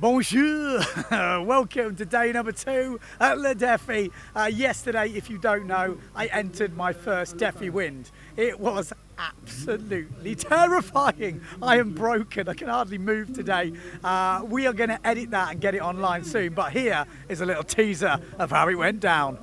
Bonjour, welcome to day number 2 at Le Defi. Yesterday, if you don't know, I entered my first Defi Wind. It was absolutely terrifying. I am broken, I can hardly move today. We are going to edit that and get it online soon, but here is a little teaser of how it went down.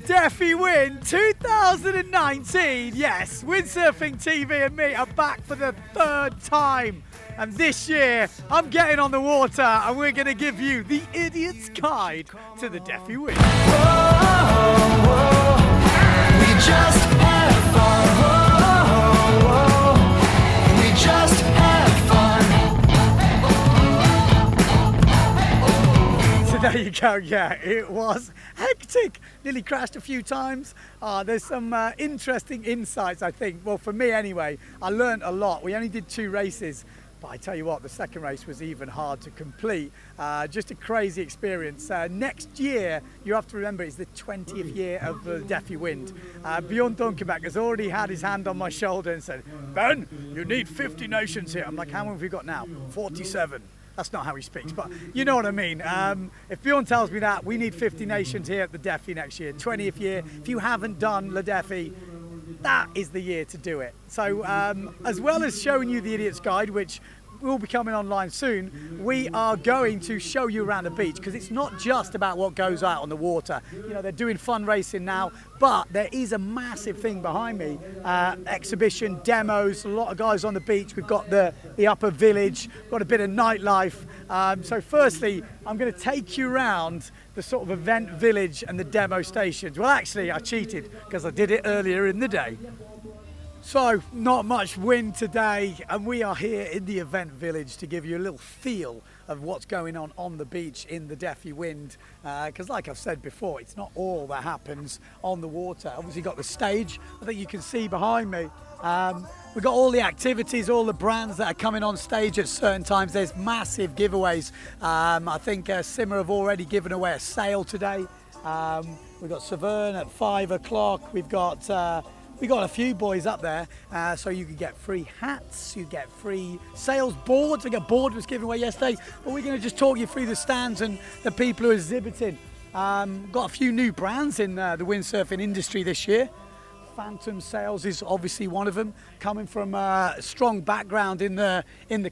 Defi Wind 2019, yes, Windsurfing.TV and me are back for the 3rd time. And this year, I'm getting on the water and we're going to give you the idiot's guide to the Defi Wind. Whoa, whoa, we just had fun. Whoa, whoa, we just had fun. So there you go, yeah, it was hectic. Nearly crashed a few times. There's some interesting insights, I think. Well, for me anyway, I learned a lot. We only did 2 races, but I tell you what, the second race was even hard to complete. Just a crazy experience. Next year, you have to remember, it's the 20th year of the Defi Wind. Bjorn Dunkerbeck has already had his hand on my shoulder and said, Ben, you need 50 nations here. I'm like, how many have we got now? 47. That's not how he speaks, but you know what I mean. If Bjorn tells me that, we need 50 nations here at the Defi next year, 20th year. If you haven't done Le Defi, that is the year to do it. So as well as showing you the Idiot's Guide, which will be coming online soon, we are going to show you around the beach, because it's not just about what goes out on the water. You know, they're doing fun racing now, but there is a massive thing behind me. Exhibition, demos, a lot of guys on the beach. We've got the upper village, got a bit of nightlife. So firstly, I'm going to take you around the sort of event village and the demo stations. Well, actually, I cheated because I did it earlier in the day. So, not much wind today, and we are here in the event village to give you a little feel of what's going on the beach in the Defi Wind. Because like I've said before, it's not all that happens on the water. Obviously got the stage, I think you can see behind me. We've got all the activities, all the brands that are coming on stage at certain times. There's massive giveaways. I think Simmer have already given away a sail today. We've got Severn at 5 o'clock. We've got a few boys up there, so you can get free hats, you get free sales boards. I think a board was given away yesterday, but we're going to just talk you through the stands and the people who are exhibiting. Got a few new brands in the windsurfing industry this year. Phantom Sails is obviously one of them, coming from a strong background in the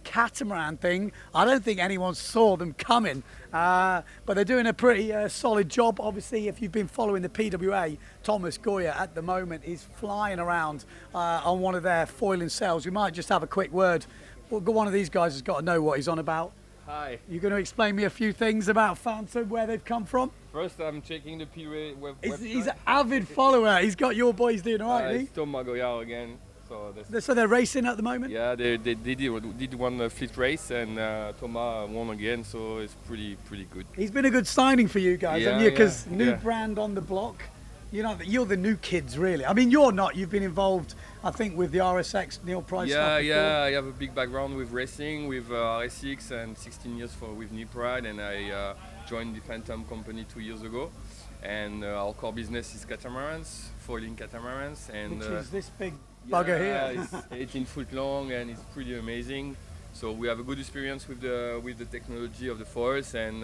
catamaran thing. I don't think anyone saw them coming, but they're doing a pretty solid job. Obviously, if you've been following the PWA, Thomas Goya at the moment is flying around on one of their foiling sails. We might just have a quick word. One of these guys has got to know what he's on about. Hi. You're going to explain me a few things about Phantom, where they've come from? First, I'm checking the PWA website. He's an avid follower. He's got your boys doing all right, it's Thomas Goya again. So they're racing at the moment? Yeah, they did one fleet race, and Thomas won again, so it's pretty good. He's been a good signing for you guys, haven't you? Because new brand on the block. You know, you're the new kids, really. I mean, you're not. You've been involved, I think, with the RSX Neil Price stuff before. I have a big background with racing, with RSX, and 16 years with Neil Pride, and I joined the Phantom company 2 years ago. And our core business is catamarans, foiling catamarans. And, which is this big bugger here. It's 18 foot long, and it's pretty amazing. So we have a good experience with the technology of the foils, and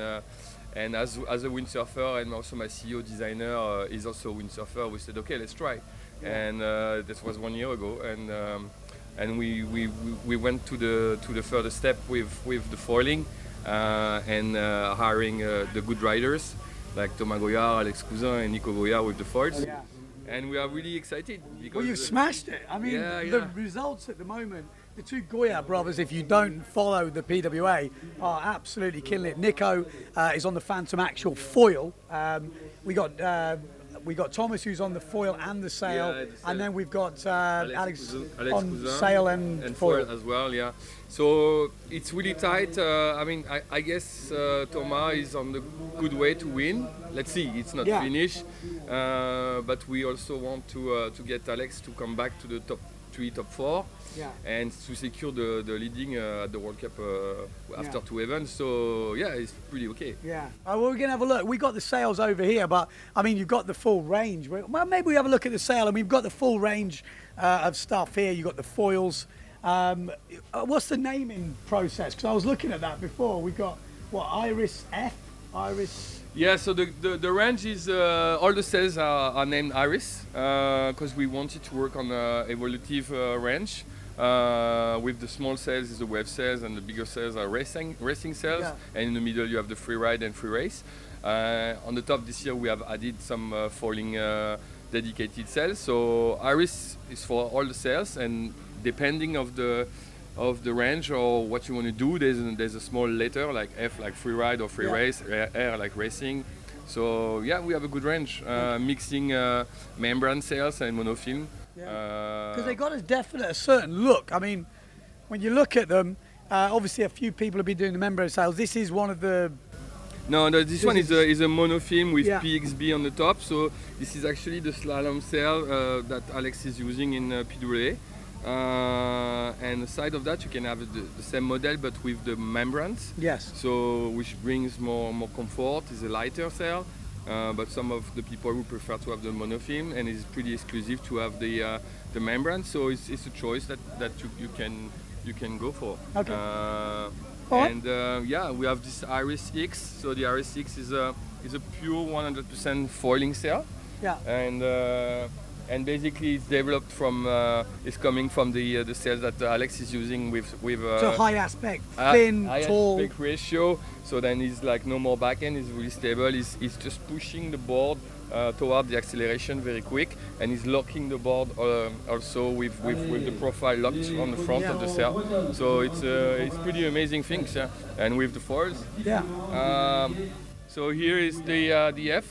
as a windsurfer, and also my CEO designer is also a windsurfer. We said, okay, let's try. And this was 1 year ago, and we went to the further step with the foiling and hiring the good riders like Thomas Goya, Alex Cousin, and Nico Goya with the foils. Yeah. And we are really excited because well, you've smashed it. I mean, the results at the moment. The 2 Goya brothers, if you don't follow the PWA, are absolutely killing it. Nico is on the Phantom actual foil. We got we got Thomas who's on the foil and the sail, Yeah, the sail. and then we've got Alex Alex on Cousin sail and foil. as well, yeah. So it's really tight. I mean, I guess Thomas is on the good way to win. Let's see, it's not Yeah. finished, but we also want to get Alex to come back to the top 3, top 4. Yeah. And to secure the leading at the World Cup after Yeah. 2 events. So yeah, it's pretty okay. Yeah. Well, we're going to have a look. We got the sails over here, but I mean, you've got the full range. Well, maybe we have a look at the sail, and we've got the full range of stuff here. You've got the foils. What's the naming process? Because I was looking at that before. We've got, what, Iris F? Iris... Yeah, so the range is all the sails are named Iris because we wanted to work on evolutive range. With the small sails is the wave sails, and the bigger sails are racing sails. Yeah. And in the middle you have the free ride and free race. On the top this year we have added some foiling dedicated sails. So Iris is for all the sails, and depending of the range or what you want to do, there's a small letter like F like free ride or free Yeah. race, R like racing. So yeah, we have a good range, mixing membrane sails and monofilm. Because they got a certain look. I mean, when you look at them, obviously a few people have been doing the membrane sails. This is one of the... No, this one is a monofilm with Yeah. PXB on the top. So this is actually the slalom sail that Alex is using in PWA. And aside of that, you can have the same model but with the membranes. Yes. So which brings more comfort. It's a lighter sail, but some of the people who prefer to have the monofilm, and it's pretty exclusive to have the membrane. So it's a choice that you can go for. Okay. Alright. And yeah, we have this Iris X. So the Iris X is a pure 100% foiling sail. Yeah. And basically it's developed from it's coming from the sails that Alex is using with So high aspect, thin, high tall. aspect ratio. So then it's like no more back end. It's really stable. It's just pushing the board toward the acceleration very quick, and is locking the board also with the profile locked on the front of the sail. So it's pretty amazing things. Yeah? And with the foils. Yeah. So here is the F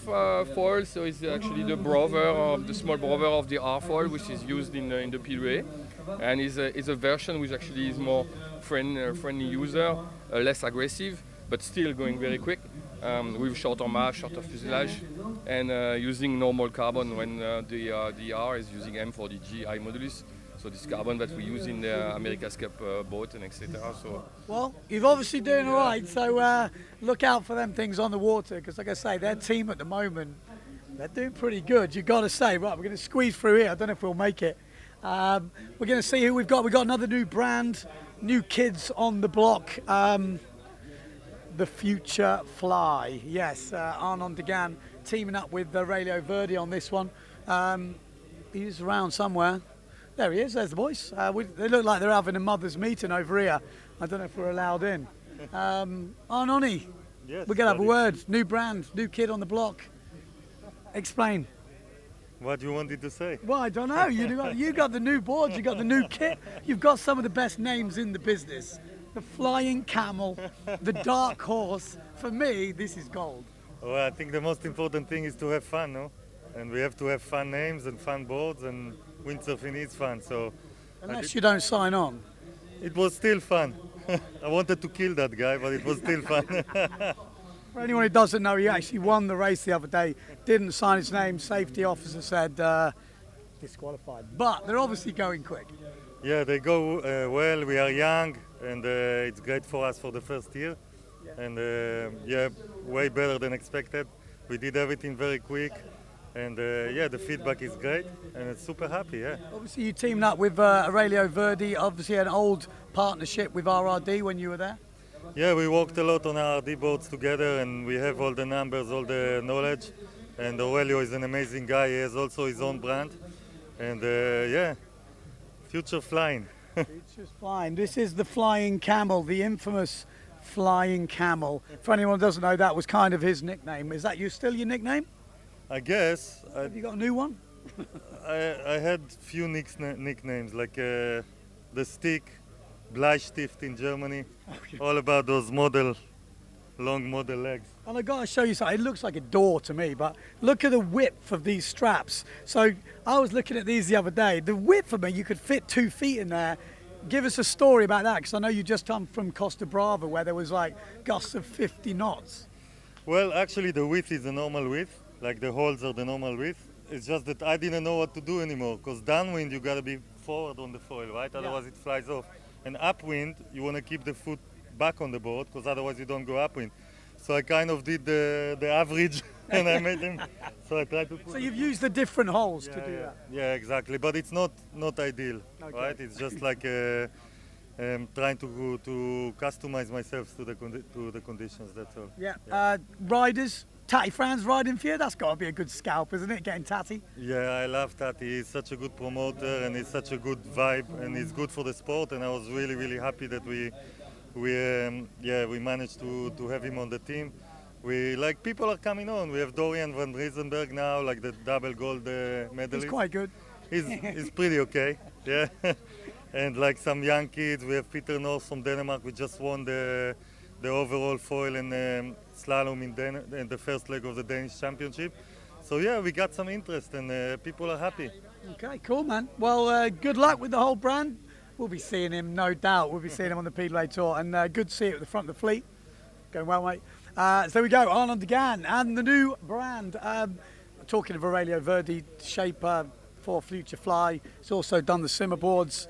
foil. So it's actually the small brother of the R foil, which is used in the PWA, and is a version which actually is more friendly user, less aggressive, but still going very quick, with shorter mass, shorter fuselage, and using normal carbon when the R is using M40G high modulus. So this carbon that we use in the America's Cup boat and etc. So Well, you're obviously doing all right, so look out for them things on the water, because like I say, their team at the moment, they're doing pretty good, you've got to say. Right, we're going to squeeze through here. I don't know if we'll make it. We're going to see who we've got. We've got another new brand, new kids on the block. The Future Fly. Yes, Arnon Degan teaming up with Aurelio Verdi on this one. He's around somewhere. There he is, there's the boys. They look like they're having a mother's meeting over here. I don't know if we're allowed in. Arnoni, Yes, we're going to have a buddy. word. New brand, new kid on the block. Explain. What you wanted to say? Well, I don't know. You got the new boards, you got the new kit. You've got some of the best names in the business. The Flying Camel, the Dark Horse. For me, this is gold. Well, I think the most important thing is to have fun, no? And we have to have fun names and fun boards, and windsurfing is fun. So Unless you don't sign on. it was still fun. I wanted to kill that guy, but it was still fun. For anyone who doesn't know, he actually won the race the other day. Didn't sign his name. Safety officer said disqualified. But they're obviously going quick. Yeah, they go well. We are young, and it's great for us for the first year. And yeah, way better than expected. We did everything very quick. And yeah, the feedback is great, and it's super happy, yeah. Obviously, you teamed up with Aurelio Verdi, obviously an old partnership with RRD when you were there. Yeah, we worked a lot on RRD boats together, and we have all the numbers, all the knowledge. And Aurelio is an amazing guy. He has also his own brand. And yeah, future flying. It's just flying. This is the Flying Camel, the infamous Flying Camel. For anyone who doesn't know, that was kind of his nickname. Is that still your nickname? I guess Have you got a new one? I had few nicknames like the Stick, Bleistift in Germany, all about those model long model legs. And I got to show you something. It looks like a door to me, but look at the width of these straps. So I was looking at these the other day. The width of them, you could fit 2 feet in there. Give us a story about that, because I know you just come from Costa Brava, where there was like gusts of 50 knots. Well, actually the width is the normal width, like the holes are the normal width. It's just that I didn't know what to do anymore, because downwind you gotta be forward on the foil, right? Otherwise it flies off. And upwind, you wanna keep the foot back on the board, because otherwise you don't go upwind. So I kind of did the average and I made them. So I tried to put. So you've used the different holes to do that. Yeah, exactly. But it's not ideal, right? It's just like trying to customize myself to the conditions. That's all. Yeah. Riders, Tati Fran's riding for you. That's got to be a good scalp, isn't it? Getting Tati. Yeah, I love Tati. He's such a good promoter and he's such a good vibe and he's good for the sport. And I was really happy that we managed to have him on the team. People are coming on. We have Dorian van Riesenberg now, like the double gold medalist. He's quite good. He's pretty okay, yeah. And like some young kids, we have Peter North from Denmark. We just won the overall foil and slalom in the first leg of the Danish championship. So yeah, we got some interest and people are happy. Okay, cool, man. Well, good luck with the whole brand. We'll be seeing him, no doubt. We'll be seeing him on the Pedalay Tour, and good to see you at the front of the fleet. Going well, mate. So there we go, Arnaud Degan and the new brand. Talking of Aurelio Verdi, shaper for Future Fly. He's also done the simmer boards.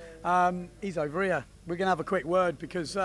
He's over here. We're going to have a quick word because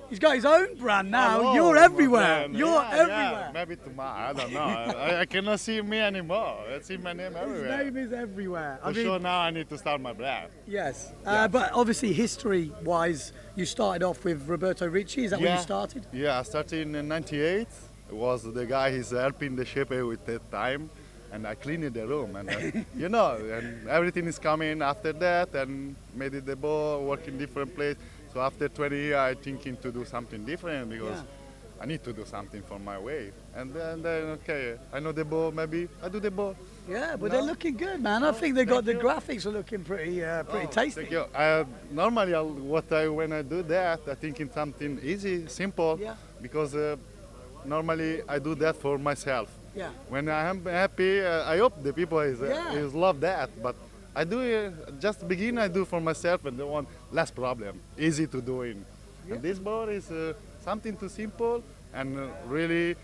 he's got his own brand now. Hello, you're everywhere. man. You're everywhere. Yeah, maybe tomorrow. I don't know. I cannot see me anymore. I see my name everywhere. His name is everywhere. For sure now I need to start my brand. Yes. But obviously history-wise, you started off with Roberto Ricci. Is that when you started? Yeah, I started in '98. It was the guy who's helping the shaper with that time. And I cleaned the room, and and everything is coming after that, and made it the bow, work in different place. So after 20 years, I'm thinking to do something different because I need to do something for my wave. And then okay, I know the bow, maybe I do the bow. Yeah, but they're looking good, man. I think they got the graphics are looking pretty tasty. Thank you. Normally, when I do that, I think in something easy, simple, because normally I do that for myself. Yeah. When I am happy, I hope the people is love that. But I do just begin. I do for myself, and they want less problem, easy to do in. And this board is something too simple and really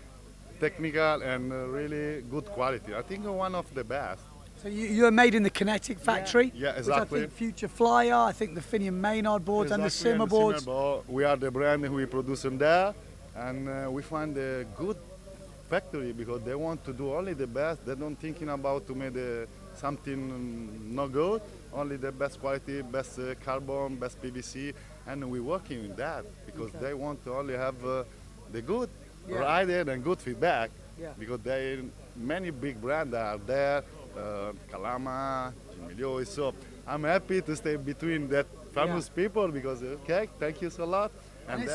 technical and really good quality. I think one of the best. So you're made in the Kinetic factory. Yeah, exactly. Which I think Future Flyer, I think the Finian Maynard boards and the Simmer boards. We are the brand who we produce in there, and we find a good factory because they want to do only the best. They don't thinking about to make something not good, only the best quality, best carbon, best PVC, and we're working with that because they want to only have the good rider and good feedback because many big brands are there, Kalama, Jimmy. So I'm happy to stay between that famous people because thank you so lot. And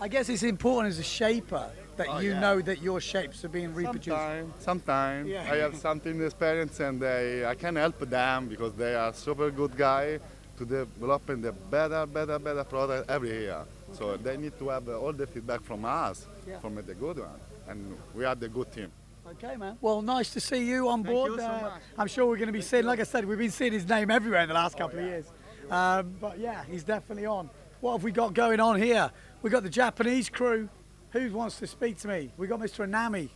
I guess it's important as a shaper that you know that your shapes are being reproduced. Sometimes I have something experience and I can help them because they are super good guy to developing the better product every year. So they need to have all the feedback from us, from the good one, and we are the good team. Okay, man. Well, nice to see you on board. Thank you so much. I'm sure we're going to be seeing, like I said, we've been seeing his name everywhere in the last couple of years. But yeah, he's definitely on. What have we got going on here? We've got the Japanese crew. Who wants to speak to me? We got Mr. Anami.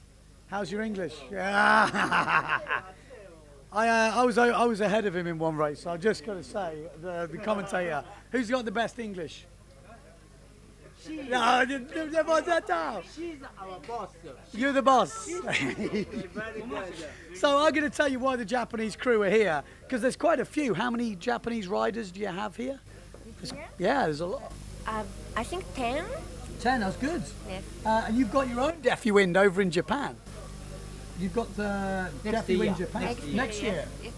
How's your English? Yeah. I was ahead of him in one race. So I just got to say, the commentator, who's got the best English? She's No, our boss. You're the boss. Very good. So I'm going to tell you why the Japanese crew are here, because there's quite a few. How many Japanese riders do you have here? Yeah, there's a lot. I think 10. 10, that's good. Yes. And you've got your own Defi Wind over in Japan. You've got the Defi Wind Japan next year. Yes.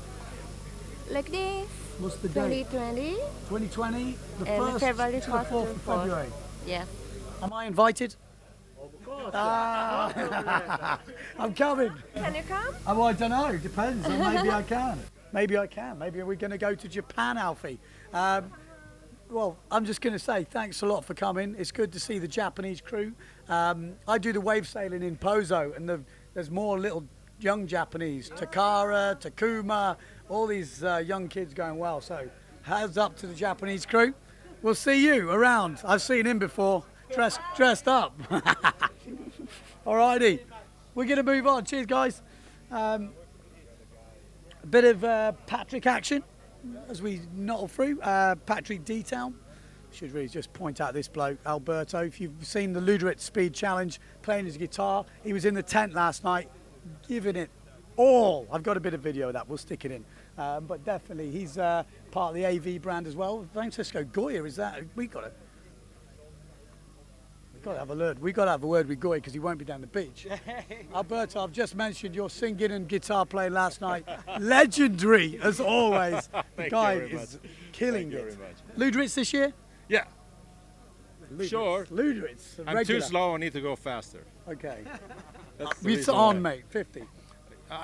Like this. What's the date? 2020. 2020, the And 1st February to the 4th of 4th. February. Yes. Am I invited? Of course. I'm coming. Can you come? Oh, I don't know. Depends. Maybe I can. Maybe I can. Maybe we're going to go to Japan, Alfie. Well, I'm just going to say thanks a lot for coming. It's good to see the Japanese crew. I do the wave sailing in Pozo, and there's more little young Japanese. Takara, Takuma, all these young kids going well. So, hands up to the Japanese crew. We'll see you around. I've seen him before, dressed up. Alrighty, we're going to move on. Cheers, guys. A bit of Patrick action as we knottle through. Patrick Detail. Should really just point out this bloke, Alberto. If you've seen the Luderitz Speed Challenge, playing his guitar, he was in the tent last night, giving it all. I've got a bit of video of that. We'll stick it in. But definitely, he's part of the AV brand as well. Francisco Goya, is that? We've got to have a word. We've got to have a word with Goya because he won't be down the beach. Alberto, I've just mentioned your singing and guitar playing last night. Legendary, as always. The guy is killing it. Luderitz this year? Yeah, Luderitz. sure. Luderitz. I'm too slow. I need to go faster. Okay. That's the It's reason on, why. mate. 50.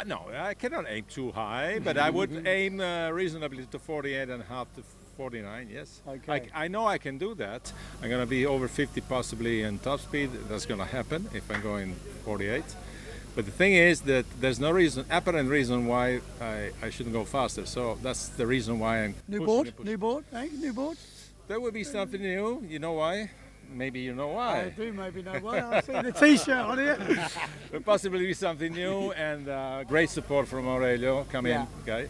No, I cannot aim too high, but I would aim reasonably to 48 and a half to 49, yes. Okay. I know I can do that. I'm going to be over 50 possibly in top speed. That's going to happen if I'm going 48. But the thing is that there's no apparent reason why I shouldn't go faster. So that's the reason why I'm New pushing board? and pushing. New board? Hey, new board? There will be something new. You know why? Maybe you know I why. do maybe know why. I've seen the T-shirt on here. Will possibly be something new, and great support from Aurelio. Come in, guy.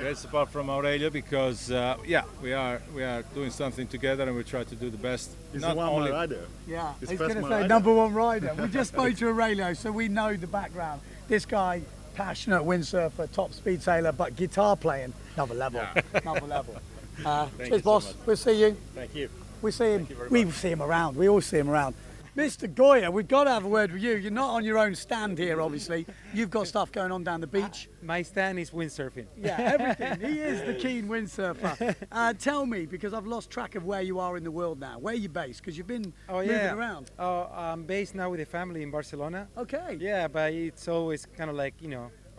Great support from Aurelio because we are doing something together, and we try to do the best. He's Not the one only rider. Yeah, His he's first going to one say rider. number one rider. We just spoke to Aurelio, so we know the background. This guy, passionate windsurfer, top speed sailor, but guitar playing, another level, another level. you Cheers, so boss. much. We'll see you. Thank you. We see him. you very We much. see him around. We always see him around. Mr. Goya, we've got to have a word with you. You're not on your own stand here, obviously. You've got stuff going on down the beach. My stand is windsurfing. Yeah, everything. He is the keen windsurfer. Tell me, because I've lost track of where you are in the world now. Where are you based? Because you've been moving around. Oh, I'm based now with the family in Barcelona. Okay. Yeah, but it's always kind of like,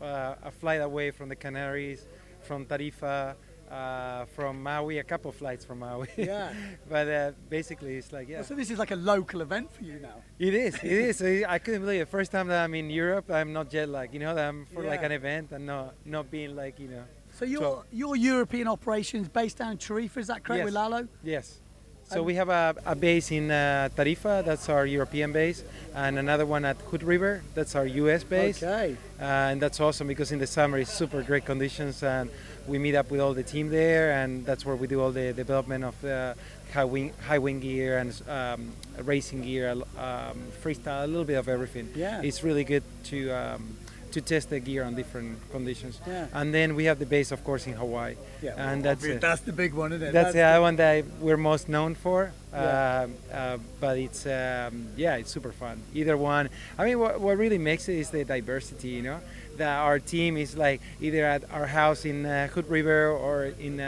a flight away from the Canaries, from Tarifa, from Maui, a couple of flights from Maui. Yeah. But basically, it's like, So this is like a local event for you now. It is. I couldn't believe it. First time that I'm in Europe, I'm not jet lagged. That I'm for like Yeah. an event and not being like, So your European operations based down in Tarifa, is that correct, Yes. with Lalo? Yes. So we have a base in Tarifa, that's our European base, and another one at Hood River, that's our US base. Okay. And that's awesome because in the summer it's super great conditions, and we meet up with all the team there, and that's where we do all the development of high wing gear and racing gear, freestyle, a little bit of everything. Yeah. It's really good to test the gear on different conditions. Yeah. And then we have the base, of course, in Hawaii. Yeah. And that's the big one, isn't it? that's the one that we're most known for. Yeah. But it's it's super fun. Either one. I mean, what really makes it is the diversity. That our team is like either at our house in Hood River or in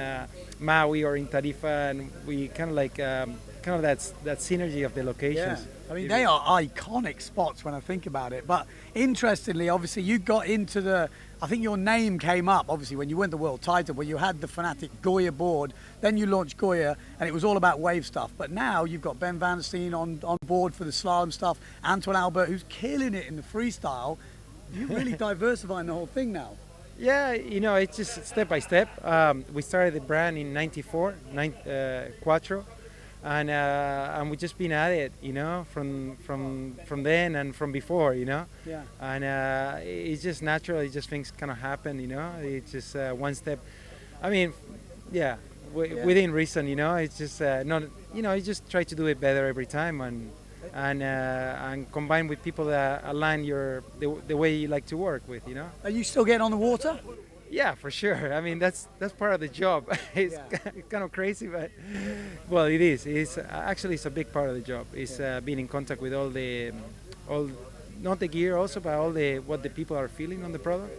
Maui or in Tarifa, and we kind of like that synergy of the locations. Yeah. I mean, they are iconic spots when I think about it. But interestingly, obviously, you got into I think your name came up, obviously, when you went the world title, where you had the Fanatic Goya board. Then you launched Goya, and it was all about wave stuff. But now you've got Ben Van Steen on board for the slalom stuff, Antoine Albert, who's killing it in the freestyle. You're really diversifying the whole thing now. Yeah, it's just step by step. We started the brand in '94, Quattro, and we've just been at it, from then and from before, Yeah. And it's just natural. It just things kind of happen, It's just one step. I mean, within reason, It's just not, you just try to do it better every time, and combine with people that align the way you like to work with, Are you still getting on the water? Yeah, for sure. I mean, that's part of the job. It's kind of crazy, but well, it is. It's a big part of the job. It's being in contact with all not the gear also, but what the people are feeling on the product,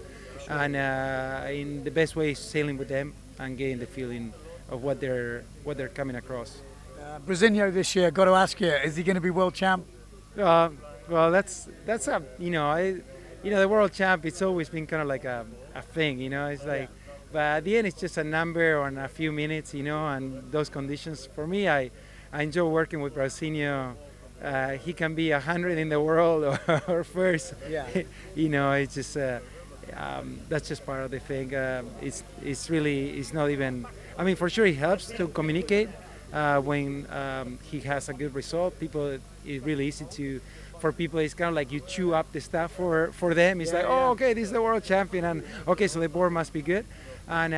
and in the best way, sailing with them and getting the feeling of what they're coming across. Brasinho this year, got to ask you, is he going to be world champ? Well, that's the world champ. It's always been kind of like a thing, It's like But at the end, it's just a number on a few minutes, you know, and those conditions. For me, I enjoy working with Brausinho. He can be 100 in the world or first. Yeah. You know, it's just that's just part of the thing. It's really, it's not even. I mean, for sure, it helps to communicate when he has a good result. People, it's really easy to. For people, it's kind of like you chew up the stuff for them. It's like, oh, okay, this is the world champion, and okay, so the board must be good. And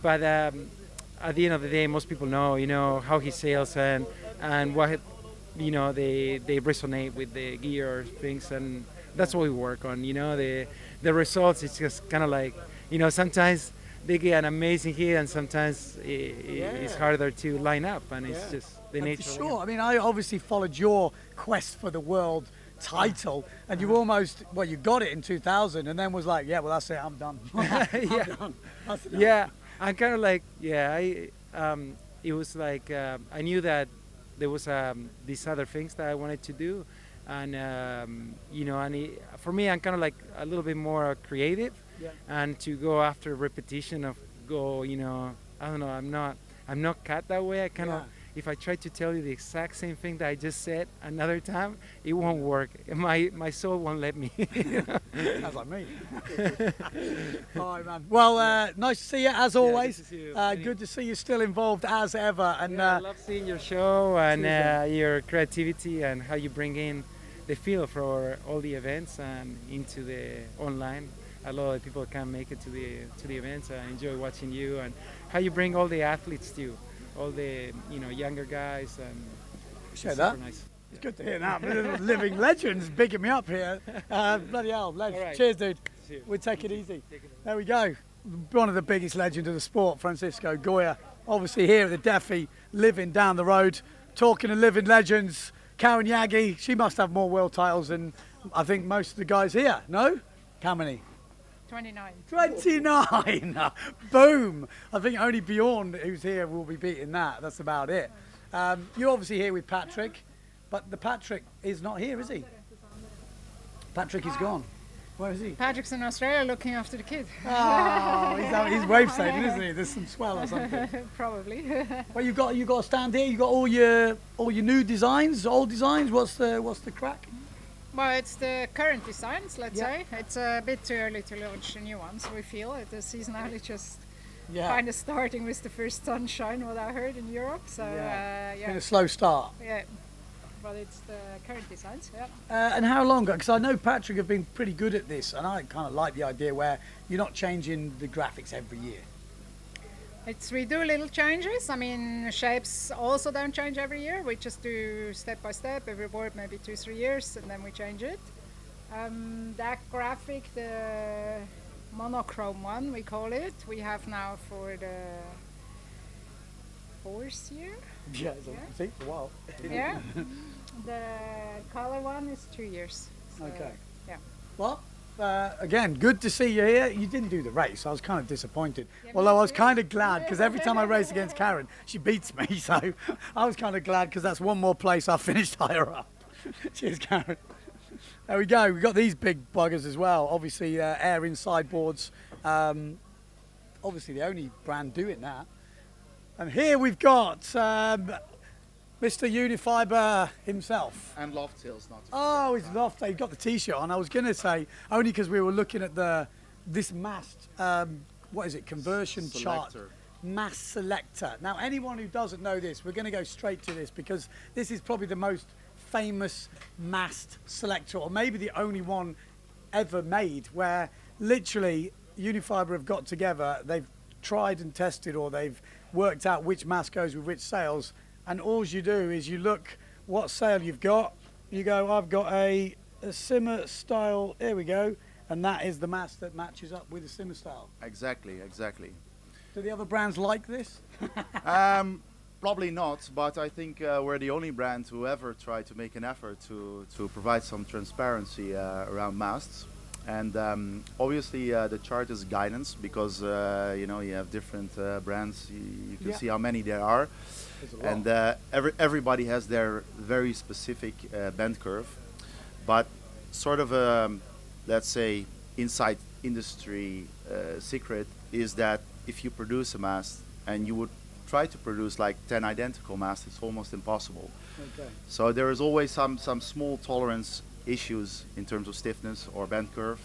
but at the end of the day, most people know, you know, how he sails and what, you know, they resonate with the gear or things, and that's what we work on. You know, the results. It's just kind of like, you know, sometimes they get an amazing hit, and sometimes it's harder to line up, and it's just the nature. For sure. I mean, I obviously followed your quest for the world title, and you almost, well, you got it in 2000, and then was like, yeah, well, that's it, I'm done. Yeah, I'm kind of like, it was like I knew that there was these other things that I wanted to do, and you know, and for me, I'm kind of like a little bit more creative, and to go after repetition of you know, I don't know, I'm not cut that way. I kind of. If I try to tell you the exact same thing that I just said another time, it won't work. My soul won't let me. Sounds like me. All right, man. Well, nice to see you as always. Good to see you still involved as ever. And I love seeing your show and your creativity and how you bring in the feel for all the events and into the online. A lot of people can't make it to the events. I enjoy watching you and how you bring all the athletes to. All the, you know, younger guys, and share that. Nice. It's good to hear that. Living legends bigging me up here. Bloody hell, right. Cheers, dude. We'll take it easy. There we go. One of the biggest legends of the sport, Francisco Goya. Obviously here at the Defi, living down the road, talking to living legends. Karen Yagi, she must have more world titles than I think most of the guys here. No? How many? 29. 29! Boom! I think only Bjorn, who's here, will be beating that. That's about it. You're obviously here with Patrick, but the Patrick is not here, is he? Patrick is gone. Where is he? Patrick's in Australia looking after the kid. Oh, he's wave sailing, isn't he? There's some swell or something. Probably. Well, you got a stand here. You got all your new designs, old designs. What's the crack? Well, it's the current designs, let's say. It's a bit too early to launch the new ones, we feel. The season only just kind of starting with the first sunshine, what I heard in Europe. So, It's been a slow start. Yeah, but it's the current designs, And how long? Because I know Patrick have been pretty good at this, and I kind of like the idea where you're not changing the graphics every year. We do little changes. I mean, shapes also don't change every year. We just do step by step, every board maybe 2-3 years, and then we change it. That graphic, the monochrome one, we call it, we have now for the 4th year. See, for a while. Yeah. The color one is 2 years. So, okay. Yeah. Well, again, good to see you here. You didn't do the race. I was kind of disappointed. Although I was kind of glad because every time I race against Karen, she beats me. So I was kind of glad because that's one more place I finished higher up. Cheers, Karen. There we go. We've got these big buggers as well. Obviously, air inside boards. Obviously, the only brand doing that. And here we've got Mr. Unifiber himself. And Loft Hills, not to Oh, he's Loft. He's got the T-shirt on. I was going to say, only because we were looking at this mast, what is it, conversion chart. Mass selector. Now, anyone who doesn't know this, we're going to go straight to this because this is probably the most famous mast selector, or maybe the only one ever made, where literally Unifiber have got together, they've tried and tested, or they've worked out which mast goes with which sails. And all you do is you look what sail you've got. You go, I've got a simmer style, here we go. And that is the mast that matches up with the simmer style. Exactly. Do the other brands like this? Probably not, but I think we're the only brand who ever tried to make an effort to provide some transparency around masts. And obviously the chart is guidance because you have different brands. You can see how many there are. And everybody has their very specific bend curve, but sort of a, let's say, inside industry secret is that if you produce a mast and you would try to produce like 10 identical masts, it's almost impossible. Okay. So there is always some small tolerance issues in terms of stiffness or bend curve.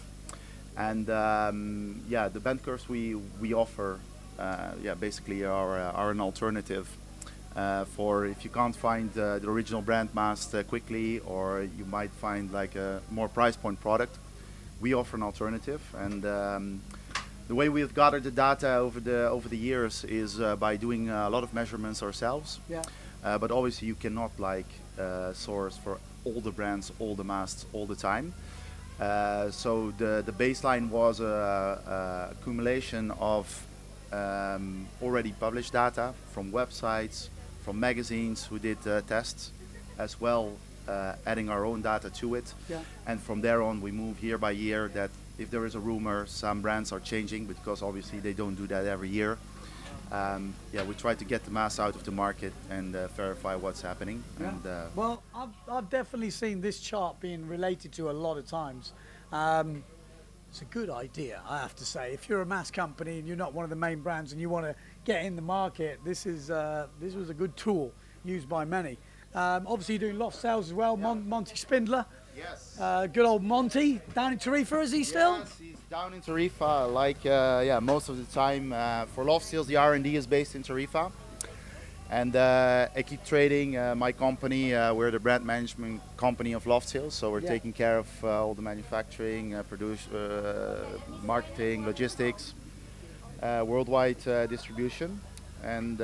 And yeah, the bend curves we offer basically are an alternative for if you can't find the original brand mast quickly, or you might find like a more price point product. We offer an alternative, and the way we've gathered the data over the years is by doing a lot of measurements ourselves. Yeah. But obviously you cannot like source for all the brands, all the masts, all the time. So the baseline was a accumulation of already published data from websites, from magazines who did tests, as well adding our own data to it. Yeah. And from there on we move year by year that if there is a rumor some brands are changing, because obviously they don't do that every year. Yeah, we try to get the mass out of the market and verify what's happening. Yeah. And, well, I've definitely seen this chart being related to a lot of times. It's a good idea, I have to say. If you're a mass company and you're not one of the main brands and you want to get in the market, this was a good tool used by many. Obviously, you're doing loft sales as well. Yeah. Monty Spindler. yes. Good old Monty down in Tarifa, is he still? Yes, he's down in Tarifa, like yeah, most of the time. For loft seals, the R&D is based in Tarifa. And I keep trading my company. We're the brand management company of loft seals, so we're taking care of all the manufacturing, marketing, logistics, worldwide distribution, and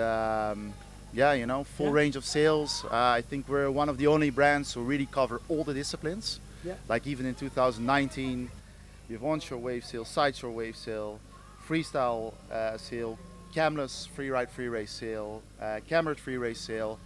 yeah, you know, full range of sales. I think we're one of the only brands who really cover all the disciplines. Yeah. Like even in 2019, you have onshore wave sail, sideshore wave sail, freestyle sail, camless free ride free race sail, cambered free race sail,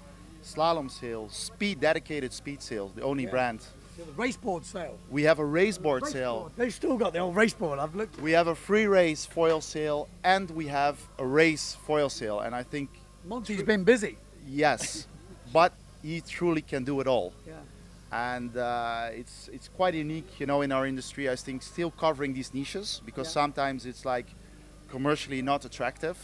slalom sail, dedicated speed sails, the only brand. Yeah, the raceboard sail. We have a raceboard sail. They've still got the old raceboard. I've looked. We have a free race foil sail, and we have a race foil sail. And I think Monty's been busy. yes, but he truly can do it all. Yeah. And it's quite unique, you know, in our industry. I think still covering these niches, because sometimes it's like commercially not attractive,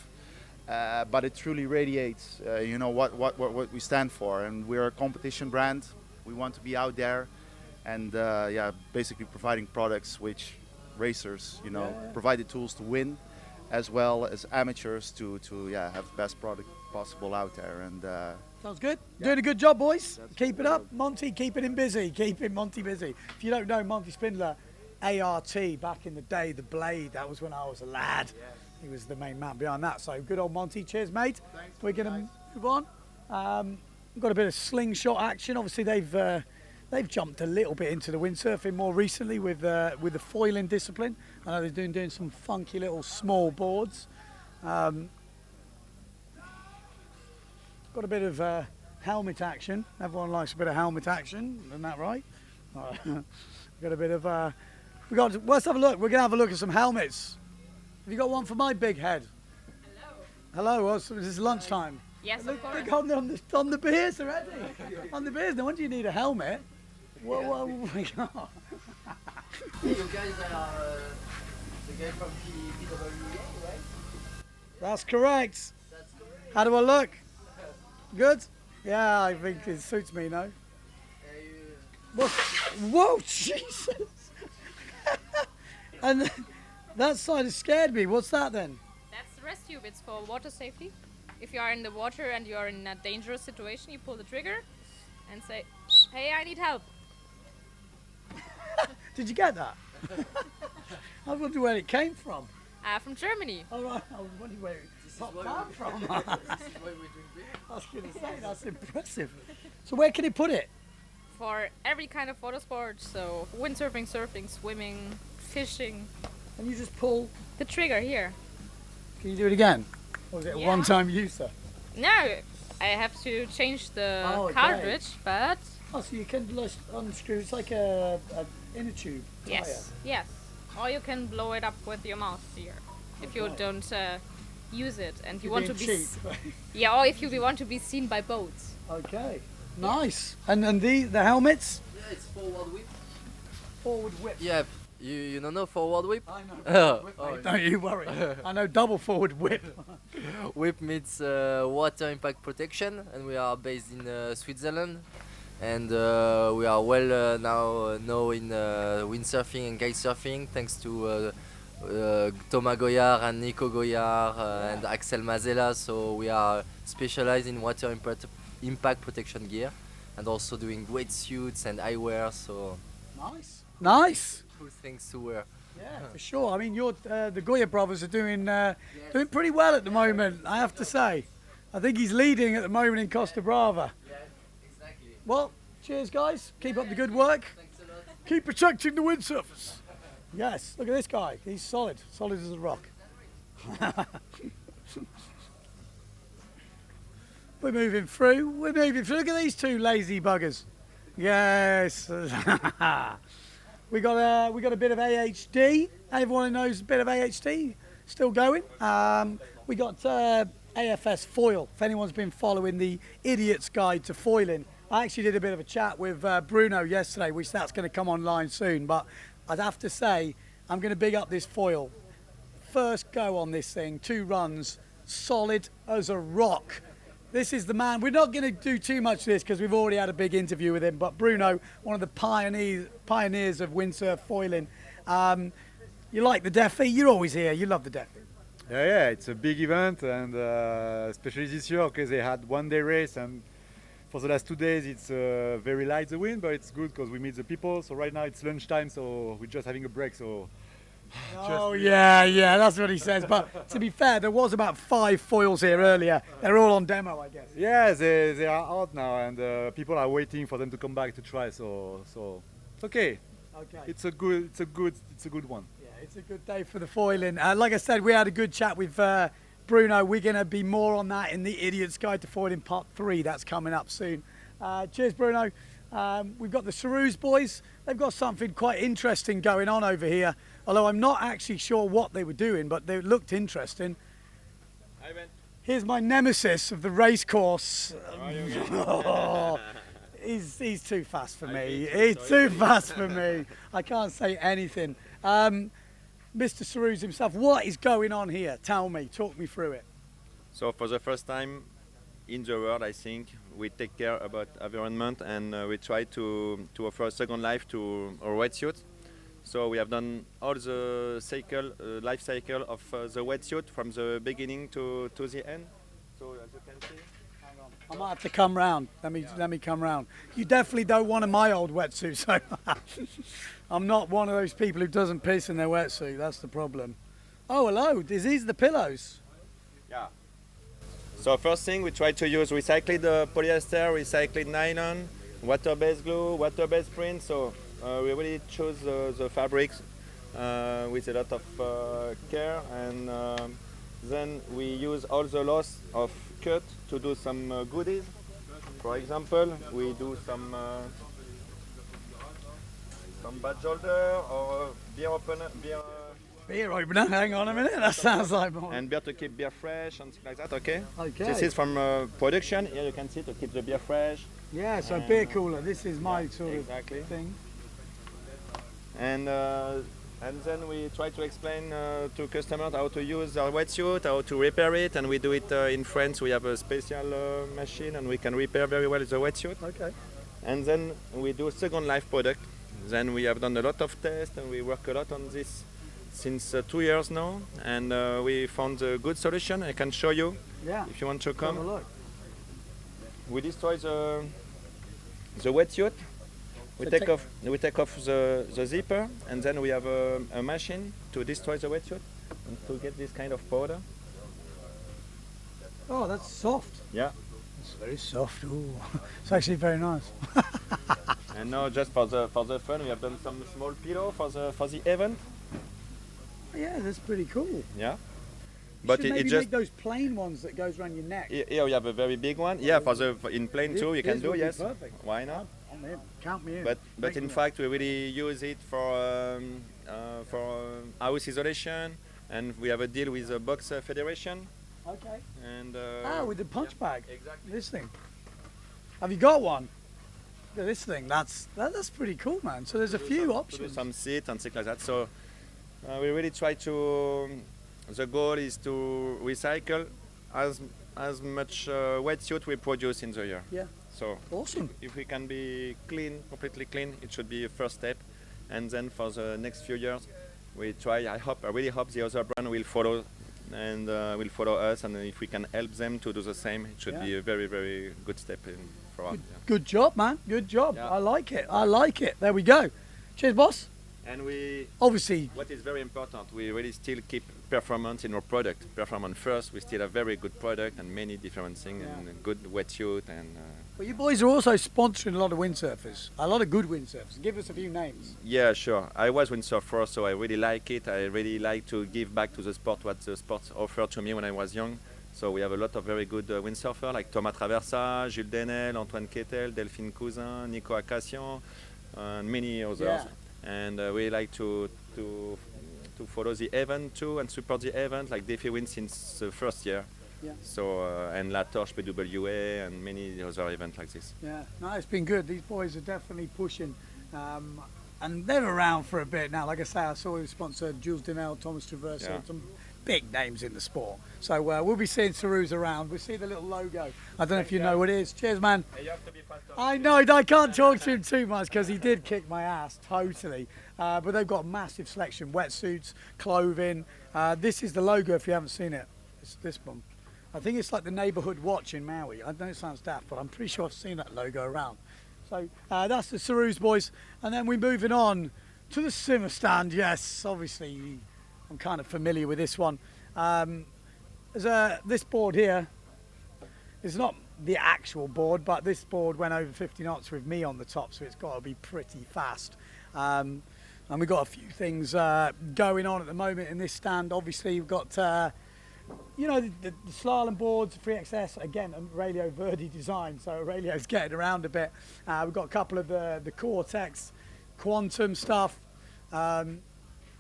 but it truly radiates, you know, what we stand for. And we're a competition brand. We want to be out there, and yeah, basically providing products which racers, you know, provide the tools to win, as well as amateurs to have the best product possible out there. And sounds good. Doing a good job, boys. Keep it up. Monty, keeping him busy. Keeping Monty busy. If you don't know Monty Spindler, ART back in the day, the Blade, that was when I was a lad. He was the main man behind that. So good old Monty. Cheers, mate. Thanks, We're going to move on. We've got a bit of slingshot action. Obviously, they've jumped a little bit into the windsurfing more recently with the foiling discipline. I know they're doing some funky little small boards. Got a bit of helmet action. Everyone likes a bit of helmet action, isn't that right? Got a bit of. Let's have a look. We're gonna have a look at some helmets. Have you got one for my big head? Hello. Hello. Well, so this is lunchtime. Yes, Look, of course. look on the beers already. On the beers. No wonder you need a helmet. What we got? You guys are the guy from PWA, right? That's correct. How do I look? Good? Yeah, I think it suits me, no? Whoa, Jesus! And that side has scared me. What's that then? That's the rest tube. It's for water safety. If you are in the water and you are in a dangerous situation, you pull the trigger and say, "Hey, I need help." Did you get that? I wonder where it came from. From Germany. All right, I was wondering where it popped out from. I was going to say, that's impressive. So where can you put it? For every kind of water sport, so windsurfing, surfing, swimming, fishing. And you just pull the trigger here. Can you do it again? Or was it a one-time user? No, I have to change the cartridge, but... Oh, so you can just unscrew, it's like a inner tube tire. Yes, yes. Or you can blow it up with your mouth here, if you don't use it and you want to be... cheap. Yeah, or if you want to be seen by boats. Okay, nice. And the helmets? Yeah, it's forward whip. Forward whip. Yeah, You don't know forward whip? I know. Oh, Don't you worry. I know double forward whip. Whip means water impact protection, and we are based in Switzerland, and we are well now in windsurfing and kite surfing thanks to Thomas Goyard and Nico Goyard and Axel Mazella. So we are specialized in water impact protection gear, and also doing wetsuits and eyewear. So Nice. cool things to wear. Yeah, for sure. I mean, the Goya brothers are doing pretty well at the moment, I have to say. I think he's leading at the moment in Costa Brava. Yeah, exactly. Well, cheers, guys. Keep up the good work. Thanks a lot. Keep protecting the windsurfers. Yes, look at this guy. He's solid as a rock. We're moving through. Look at these two lazy buggers. Yes. we got a bit of AHD. Everyone who knows a bit of AHD still going. We got AFS foil. If anyone's been following the Idiot's Guide to Foiling, I actually did a bit of a chat with Bruno yesterday, which that's going to come online soon. But I'd have to say, I'm going to big up this foil. First go on this thing, 2 runs, solid as a rock. This is the man. We're not going to do too much of this because we've already had a big interview with him. But Bruno, one of the pioneers of windsurf foiling. You like the Defi? You're always here. You love the Defi. Yeah, it's a big event, and especially this year, okay, they had 1-day race, and for the last 2 days it's very light the wind, but it's good because we meet the people. So right now it's lunchtime, so we're just having a break. So Oh yeah, that's what he says. But to be fair, there was about 5 foils here earlier. They're all on demo, I guess. yeah, they are out now, and people are waiting for them to come back to try. So it's okay. Okay. It's a good one. Yeah, it's a good day for the foiling. Like I said, we had a good chat with Bruno. We're going to be more on that in the Idiot's Guide to Foiling Part 3. That's coming up soon. Cheers, Bruno. We've got the Sarouz boys. They've got something quite interesting going on over here. Although I'm not actually sure what they were doing, but they looked interesting. Hi, Ben. Here's my nemesis of the race course. He's too fast for me. He's too fast for me. I can't say anything. Mr. Sarouz himself, what is going on here? Tell me, talk me through it. So for the first time in the world, I think we take care about environment, and we try to offer a second life to our wetsuit. So we have done all the life cycle of the wetsuit from the beginning to the end. So as you can see, I might have to come round. Let me come round. You definitely don't want my old wetsuit, so I'm not one of those people who doesn't piss in their wetsuit. That's the problem. Oh, hello. These are the pillows. yeah. So first thing, we try to use recycled polyester, recycled nylon, water-based glue, water-based print. So we really choose the fabrics with a lot of care, and then we use all the loss of cut to do some goodies. For example, we do some badge holder or beer opener, Beer opener, hang on a minute, that sounds like more. and beer to keep beer fresh and things like that. Okay. Okay. This is from production. Here you can see to keep the beer fresh. Yeah, so beer cooler, this is my sort of exactly. thing. And then we try to explain to customers how to use our wetsuit, how to repair it, and we do it in France. We have a special machine, and we can repair very well the wetsuit. Okay. And then we do second life product. Then we have done a lot of tests, and we work a lot on this since 2 years now, and we found a good solution. I can show you if you want to come. Have a look. We destroy the wetsuit. We take off the zipper, and then we have a machine to destroy the wetsuit and to get this kind of powder. Oh, that's soft. Yeah. It's very soft. Ooh. It's actually very nice. And now, just for the fun, we have done some small pillow for the event. Yeah, that's pretty cool. Yeah. But it just make those plain ones that goes around your neck. Here we have a very big one. Yeah, in plain too, you can do. Yes. Perfect. Why not? I'm in. Count me in. But in fact, we really use it for house isolation, and we have a deal with the Box Federation. Okay. And with the punch bag. Exactly. This thing. Have you got one? this thing. That's pretty cool, man. So there's a few options. To do some seat and things like that. So we really try to. The goal is to recycle as much wetsuit we produce in the year. Yeah. So awesome. If we can be clean, completely clean, it should be a first step, and then for the next few years, we try. I really hope the other brand will follow, and will follow us. And if we can help them to do the same, it should be a very, very good step for us. Good job, man. Good job. Yeah. I like it. I like it. There we go. Cheers, boss. And we obviously. What is very important, we really still keep performance in our product. Performance first. We still have very good product and many different things, and good wetsuit and. Well, you boys are also sponsoring a lot of windsurfers, a lot of good windsurfers. Give us a few names. Yeah, sure. I was windsurfer, so I really like it. I really like to give back to the sport what the sport offered to me when I was young. So we have a lot of very good windsurfers like Thomas Traversa, Jules Denel, Antoine Quetel, Delphine Cousin, Nico Acacion, and many others. Yeah. And we like to follow the event too and support the event like Defi Wind since the first year. Yeah. So and La Torche PWA and many other events like this. Yeah, no, it's been good. These boys are definitely pushing, and they're around for a bit now. Like I say, I saw we sponsored Jules Denel, Thomas Traversa, some big names in the sport. So we'll be seeing Sarus around. We'll see the little logo. I don't know if you know what it is. Cheers, man. Hey, you have to be fast. I know. I can't talk to him too much because he did kick my ass totally. But they've got a massive selection: wetsuits, clothing. This is the logo. If you haven't seen it, it's this one. I think it's like the neighbourhood watch in Maui. I know it sounds daft, but I'm pretty sure I've seen that logo around. So that's the Sarus boys. And then we're moving on to the simmer stand. Yes, obviously, I'm kind of familiar with this one. This board here is not the actual board, but this board went over 50 knots with me on the top, so it's got to be pretty fast. And we've got a few things going on at the moment in this stand. Obviously, we've got... the slalom boards, 3XS, again, Aurelio Verdi design, so Aurelio's getting around a bit. We've got a couple of the Cortex Quantum stuff,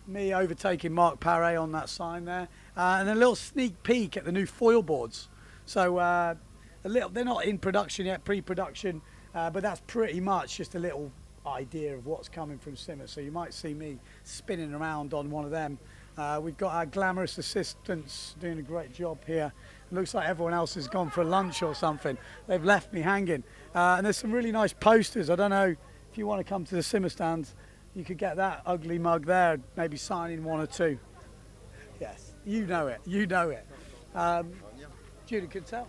me overtaking Mark Paré on that sign there, and a little sneak peek at the new foil boards. So they're not in production yet, pre-production, but that's pretty much just a little idea of what's coming from Simmer, so you might see me spinning around on one of them. We've got our glamorous assistants doing a great job here. It looks like everyone else has gone for lunch or something. They've left me hanging. And there's some really nice posters. I don't know if you want to come to the simmer stand, you could get that ugly mug there, maybe sign in one or two. Yes, you know it, you know it. Judy could tell.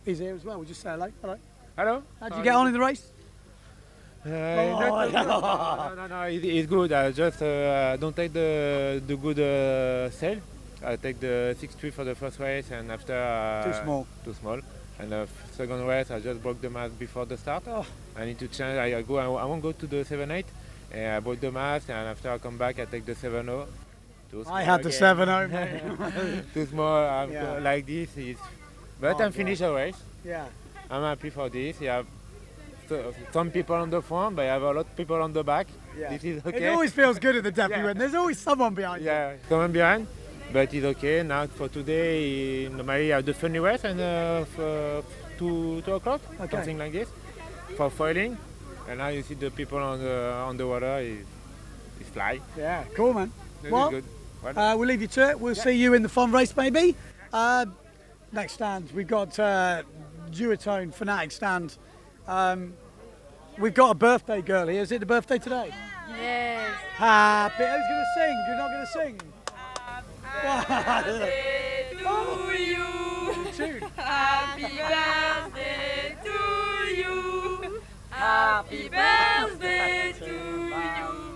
He's here as well. We'll just say hello. Hello. Hello. How'd you get on in the race? No, it's good. I just don't take the good sail. I take the 6-3 for the first race, and after too small. And the second race, I just broke the mast before the start. Oh. I need to change. I won't go to the 7-8. And I broke the mast, and after I come back, I take the 7-0. I had the 7-0, mate. Too small. Like this but I'm finished the race. Yeah. I'm happy for this. Yeah. Some people on the front, but I have a lot of people on the back. Yeah. This is okay. It always feels good at the Defi Wind. There's always someone behind you. Yeah, someone behind, but it's okay. Now for today, normally I have the funny race and for 2 o'clock, something like this, for foiling. And now you see the people on the water is fly. Yeah, cool, man. This well, is good. We'll leave you to it. We'll see you in the fun race, maybe. Next stand, we've got Duotone Fanatic stand. We've got a birthday girl here. Is it the birthday today? Yes. Happy. Who's going to sing? You're not going to sing? Happy birthday to you. Tune. Happy birthday to you. Happy birthday to you,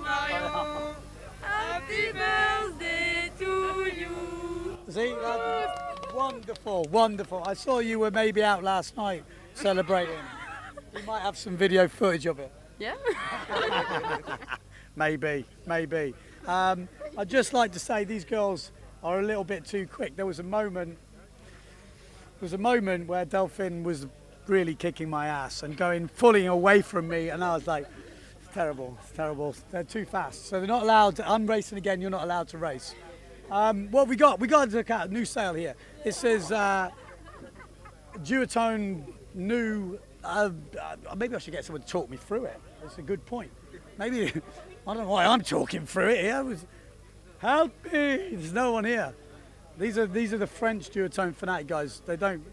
Mario. Happy birthday to you. See, that's wonderful, wonderful. I saw you were maybe out last night celebrating. We might have some video footage of it. Yeah. Maybe. I'd just like to say these girls are a little bit too quick. There was a moment where Delphine was really kicking my ass and going fully away from me, and I was like, it's terrible. They're too fast. So they're not allowed to, I'm racing again, you're not allowed to race. What we got a new sale here. It says Duotone new Maybe I should get someone to talk me through it. That's a good point. Maybe, I don't know why I'm talking through it here. Help me! There's no one here. These are the French duotone fanatic guys. They don't,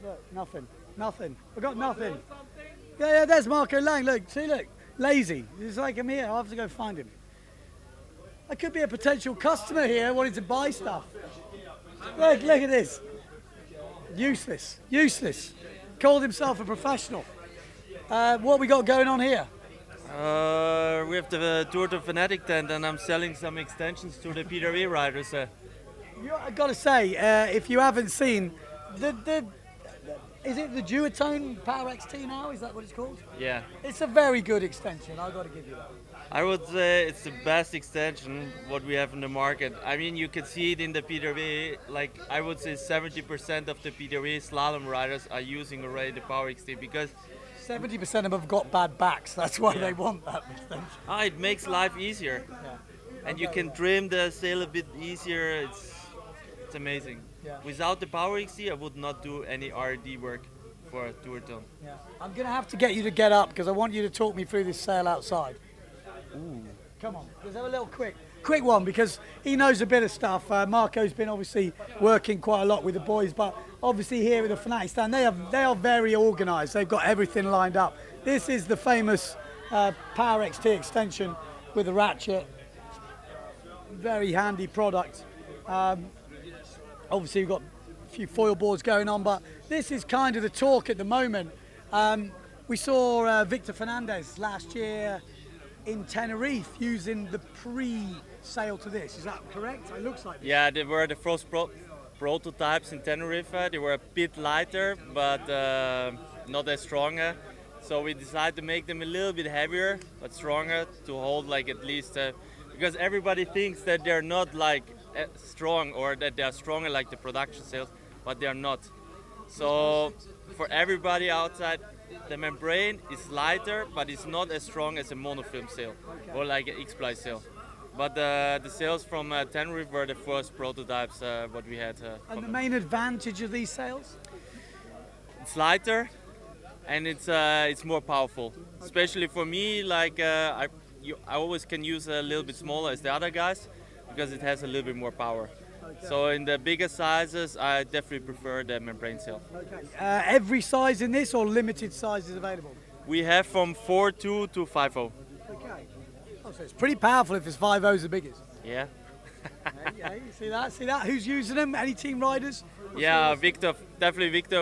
look, nothing. I got nothing. Yeah, there's Marco Lang. Look, lazy. It's like I'm here. I'll have to go find him. I could be a potential customer here wanting to buy stuff. Look at this. Useless. Called himself a professional. What we got going on here? We have the Tour de Fanatic tent, and I'm selling some extensions to the PWA riders. I got to say, if you haven't seen, is it the Duotone Power XT now? Is that what it's called? Yeah. It's a very good extension. I got to give you that. I would say it's the best extension what we have in the market. I mean, you can see it in the PWA. Like I would say, 70% of the PWA slalom riders are using already the Power XT because 70% of them have got bad backs. That's why they want that extension. It makes life easier, and you can trim the sail a bit easier. It's amazing. Yeah. Without the Power XT, I would not do any R&D work for a Duotone. Yeah. I'm gonna have to get you to get up because I want you to talk me through this sail outside. Ooh. Come on, let's have a little quick one because he knows a bit of stuff. Marco's been obviously working quite a lot with the boys, but obviously here at the Fanatic stand, they are very organised. They've got everything lined up. This is the famous Power XT extension with the ratchet. Very handy product. Obviously we've got a few foil boards going on, but this is kind of the talk at the moment. We saw Victor Fernandez last year in Tenerife using the pre-sail to this. Is that correct? It looks like this. Yeah, they were the first prototypes in Tenerife. They were a bit lighter, but not as stronger. So we decided to make them a little bit heavier, but stronger to hold like at least, because everybody thinks that they're not like strong or that they're stronger like the production sails, but they're not. So for everybody outside, the membrane is lighter, but it's not as strong as a monofilm sail or like an X-ply sail. But the sails from Tenerife were the first prototypes what we had. And the main advantage of these sails? It's lighter and it's more powerful. Especially for me, like I always can use a little bit smaller as the other guys because it has a little bit more power. Okay. So in the bigger sizes, I definitely prefer the membrane sail. Okay. Every size in this or limited sizes available? We have from 4.2 to 5.0. Okay. Oh, so it's pretty powerful if it's 5.0 is the biggest. Yeah. Hey, see that? Who's using them? Any team riders? Yeah, Victor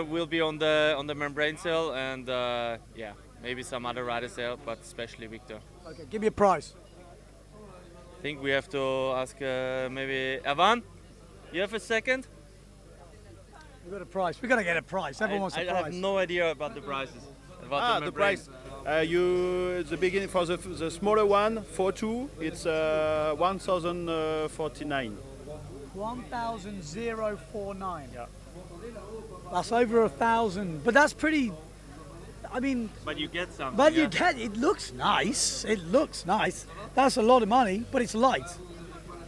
will be on the membrane sail, and yeah, maybe some other riders there, but especially Victor. Okay, give me a price. I think we have to ask maybe Evan. You have a second? We've got a price. We've got to get a price. Everyone wants a price. I have no idea about the prices. About the price. The beginning for the smaller one, 4.2, it's 1,049. 1,049. Yeah. That's over 1,000. But that's pretty. I mean. But you get something. But you get. It looks nice. It looks nice. That's a lot of money, but it's light.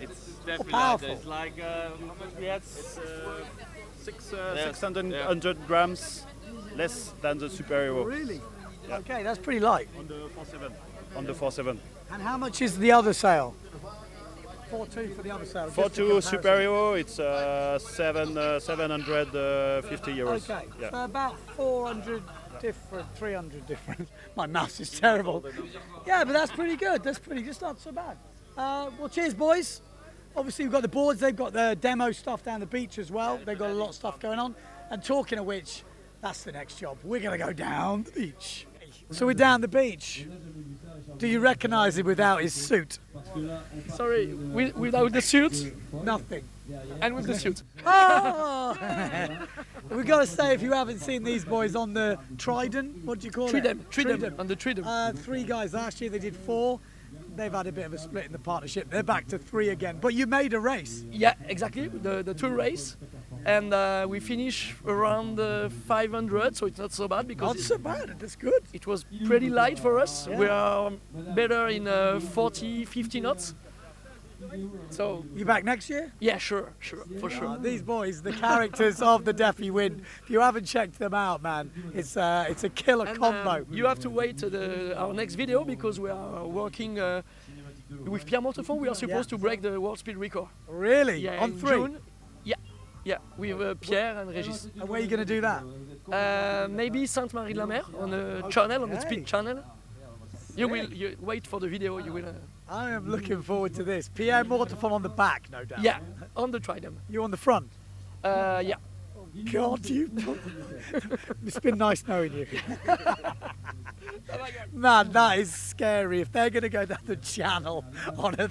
It's definitely powerful. Light. It's like how much we had? 600 grams less than the Superior. Really? Yeah. Okay, that's pretty light. On the 4.7. On the 4.7. And how much is the other sail? 4.2 for the other sail. 4.2 Superior, it's 750 euros. Okay, yeah. so about 400 different, 300 different. My maths is terrible. Yeah, but that's pretty good. That's just not so bad. Well, cheers, boys. Obviously, we've got the boards. They've got the demo stuff down the beach as well. They've got a lot of stuff going on. And talking of which, that's the next job. We're going to go down the beach. So we're down the beach. Do you recognise him without his suit? Sorry, without the suit? Nothing. And with the suit. Oh! We've got to say, if you haven't seen these boys on the Trident, what do you call it? Trident, on the Trident. 3 guys last year, they did 4. They've had a bit of a split in the partnership. They're back to 3 again. But you made a race. Yeah, exactly. The tour race. And we finished around 500, so it's not so bad. Because not so bad, that's good. It was pretty light for us. Yeah. We are better in 40, 50 knots. So you back next year? Yeah, sure, for sure. These boys, the characters of the Defi Wind. If you haven't checked them out, man, it's a killer combo. You have to wait our next video because we are working with Pierre Montefond. We are supposed to break the world speed record. Really? Yeah, On in 3? June. Yeah, with Pierre and Régis. And where are you going to do that? Maybe Sainte-Marie-de-la-Mer on the channel, on the speed channel. You wait for the video. You will. I am looking forward to this. Pierre Montefond on the back, no doubt. Yeah, on the trident. You on the front? Yeah. God, you. It's been nice knowing you. Man, that is scary. If they're going to go down the channel on a.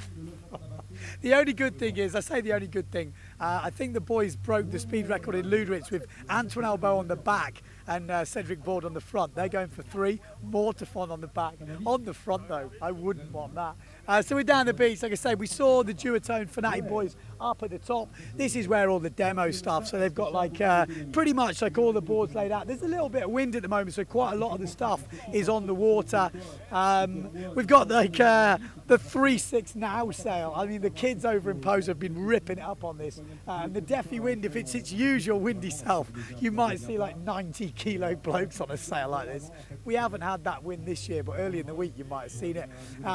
The only good thing is, I say the only good thing, I think the boys broke the speed record in Ludwitz with Antoine Albo on the back and Cedric Board on the front. They're going for 3, Mortefon on the back. On the front though, I wouldn't want that. So we're down the beach, like I say, we saw the Duotone Fanatic boys up at the top. This is where all the demo stuff, so they've got like pretty much like all the boards laid out. There's a little bit of wind at the moment, so quite a lot of the stuff is on the water. We've got like the 3.6 now sail. I mean, the kids over in Pose have been ripping it up on this. And the Defi Wind, if it's its usual windy self, you might see like 90 kilo blokes on a sail like this. We haven't had that wind this year, but early in the week you might have seen it.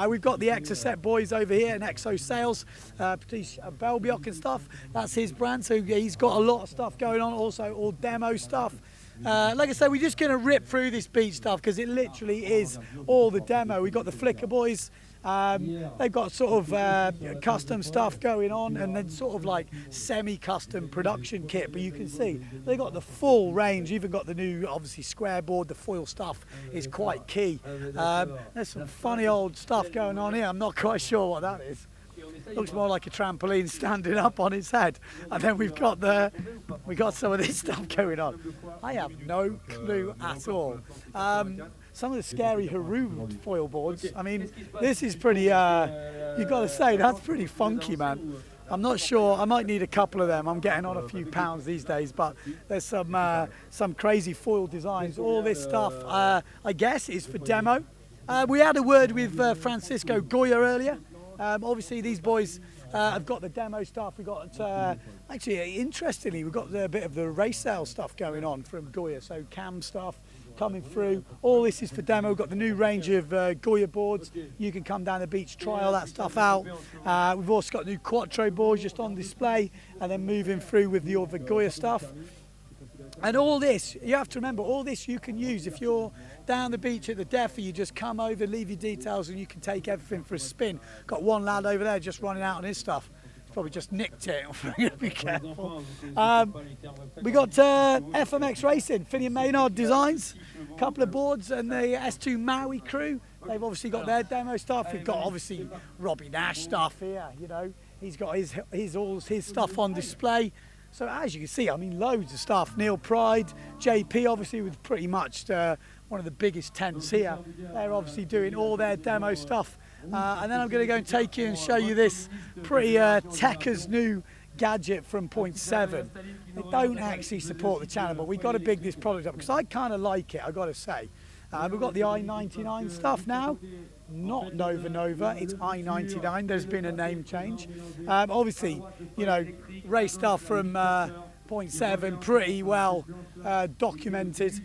We've got the Exocet boys over here and Exo Sails, Patrice Belbioc and stuff. That's his brand, so he's got a lot of stuff going on, also all demo stuff. Like I said, we're just going to rip through this beach stuff because it literally is all the demo. We've got the Flicker boys. They've got sort of custom stuff going on and then sort of like semi-custom production kit, but you can see they've got the full range. Even got the new, obviously, square board. The foil stuff is quite key. There's some funny old stuff going on here. I'm not quite sure what that is. Looks more like a trampoline standing up on its head. And then we've got some of this stuff going on. I have no clue at all. Some of the scary Haru foil boards. I mean, this is pretty, you've got to say, that's pretty funky, man. I'm not sure, I might need a couple of them. I'm getting on a few pounds these days, but there's some crazy foil designs. All this stuff, I guess, is for demo. We had a word with Francisco Goya earlier. Obviously, these boys have got the demo stuff. We've got, actually, interestingly, we've got a bit of the race sail stuff going on from Goya. So cam stuff coming through. All this is for demo. We've got the new range of Goya boards. You can come down the beach, try all that stuff out. We've also got new Quattro boards just on display, and then moving through with the other Goya stuff. And all this, you have to remember, all this you can use if you're down the beach at the Defi. You just come over, leave your details, and you can take everything for a spin. Got one lad over there just running out on his stuff. He's probably just nicked it. Be careful. We got FMX Racing, Finian Maynard Designs, a couple of boards, and the S2 Maui crew. They've obviously got their demo stuff. We've got obviously Robbie Nash stuff here. You know, he's got all his stuff on display. So as you can see, I mean, loads of stuff. Neil Pride, JP, obviously, with pretty much one of the biggest tents here. They're obviously doing all their demo stuff. And then I'm going to go and take you and show you this pretty Tekker's new gadget from Point 7. They don't actually support the channel, but we've got to big this product up because I kind of like it, I've got to say. We've got the I-99 stuff now. Not Nova, it's I-99. There's been a name change. Obviously, you know, race stuff from Point 7, pretty well documented.